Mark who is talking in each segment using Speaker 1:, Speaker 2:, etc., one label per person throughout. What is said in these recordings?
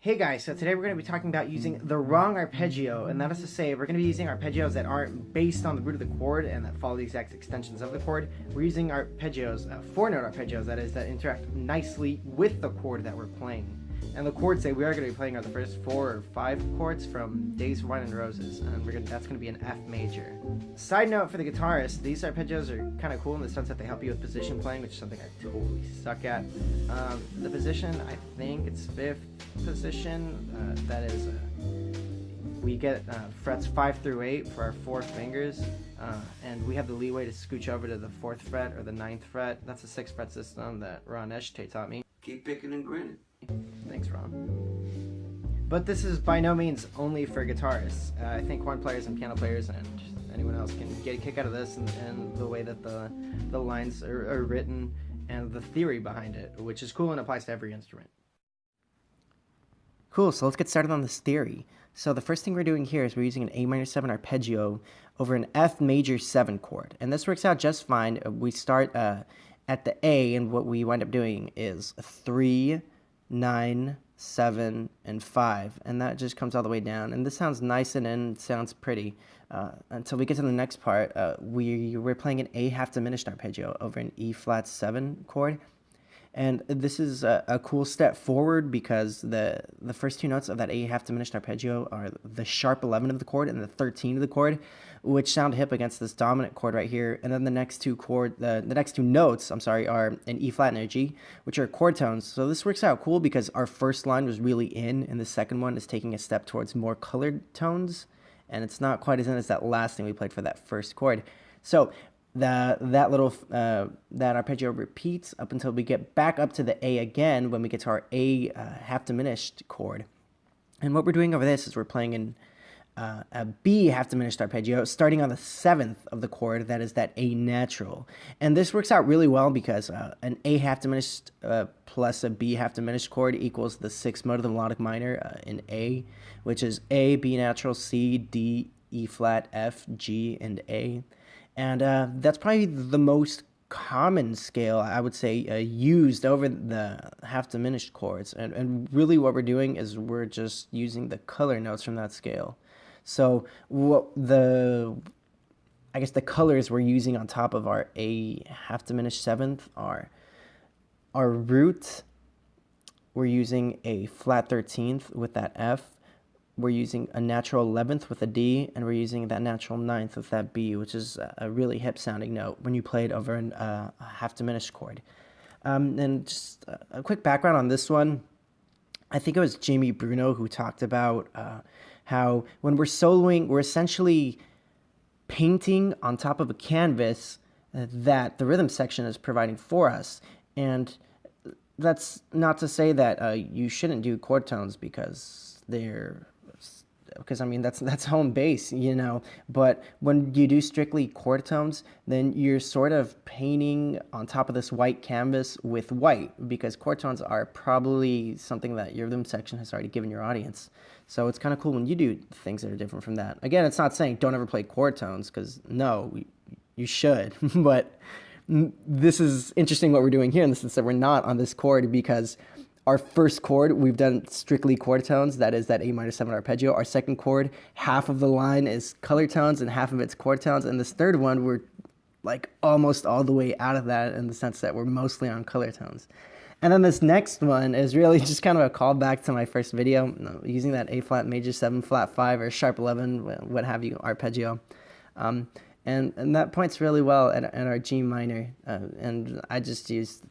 Speaker 1: Hey guys, so today we're going to be talking about using the wrong arpeggio, and that is to say we're going to be using arpeggios that aren't based on the root of the chord and that follow the exact extensions of the chord. We're using arpeggios, four-note arpeggios, that is, that interact nicely with the chord that we're playing. And the chords that we are going to be playing are the first 4 or 5 chords from Days, Wine, and Roses, and that's going to be an F major. Side note for the guitarist, these arpeggios are kind of cool in the sense that they help you with position playing, which is something I totally suck at. The position, I think it's 5th position. That is, we get frets 5 through 8 for our 4 fingers, and we have the leeway to scooch over to the 4th fret or the 9th fret. That's a 6 fret system that Ron Eschete taught me.
Speaker 2: Keep picking and grinning.
Speaker 1: Thanks, Ron. But this is by no means only for guitarists. I think horn players and piano players and anyone else can get a kick out of this, and the way that the lines are written and the theory behind it, which is cool and applies to every instrument. Cool, so let's get started on this theory. So the first thing we're doing here is we're using an A minor 7 arpeggio over an F major 7 chord. And this works out just fine. We start at the A, and what we wind up doing is 3, 9, 7, and 5, and that just comes all the way down. And this sounds nice and in, sounds pretty, until we get to the next part. We're playing an A half diminished arpeggio over an E flat 7 chord. And this is a cool step forward because the first 2 notes of that A half diminished arpeggio are the sharp 11 of the chord and the 13 of the chord, which sound hip against this dominant chord right here. And then the next two notes, are an E flat and a G, which are chord tones. So this works out cool because our first line was really in, and the second one is taking a step towards more colored tones, and it's not quite as in as that last thing we played for that first chord. So that arpeggio repeats up until we get back up to the A again when we get to our A half diminished chord. And what we're doing over this is we're playing in a B half diminished arpeggio starting on the 7th of the chord, that is that A natural. And this works out really well because an A half diminished plus a B half diminished chord equals the 6th mode of the melodic minor in A, which is A, B natural, C, D, E flat, F, G, and A. And that's probably the most common scale, I would say, used over the half diminished chords. And really what we're doing is we're just using the color notes from that scale. So I guess the colors we're using on top of our A half diminished 7th are our root. We're using a flat 13th with that F. We're using a natural 11th with a D, and we're using that natural 9th with that B, which is a really hip sounding note when you play it over a half diminished chord. And just a quick background on this one. I think it was Bruno who talked about how when we're soloing, we're essentially painting on top of a canvas that the rhythm section is providing for us. And that's not to say that you shouldn't do chord tones because I mean that's home base, you know. But when you do strictly chord tones, then you're sort of painting on top of this white canvas with white, because chord tones are probably something that your rhythm section has already given your audience. So it's kind of cool when you do things that are different from that. Again, it's not saying don't ever play chord tones, because no, you should. But this is interesting what we're doing here in the sense that we're not on this chord, because our first chord, we've done strictly chord tones, that is that A minor 7 arpeggio. Our second chord, half of the line is color tones and half of it's chord tones. And this third one, we're like almost all the way out of that in the sense that we're mostly on color tones. And then this next one is really just kind of a callback to my first video, using that A flat major 7 flat 5 or sharp 11, what have you, arpeggio. And that points really well at our G minor. And I just used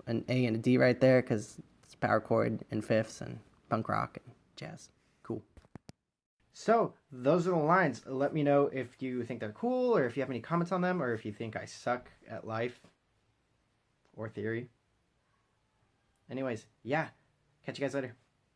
Speaker 1: an A and a D right there because power chord and fifths and punk rock and jazz. Cool. So those are the lines. Let me know if you think they're cool, or if you have any comments on them, or if you think I suck at life or theory. Anyways, yeah. Catch you guys later.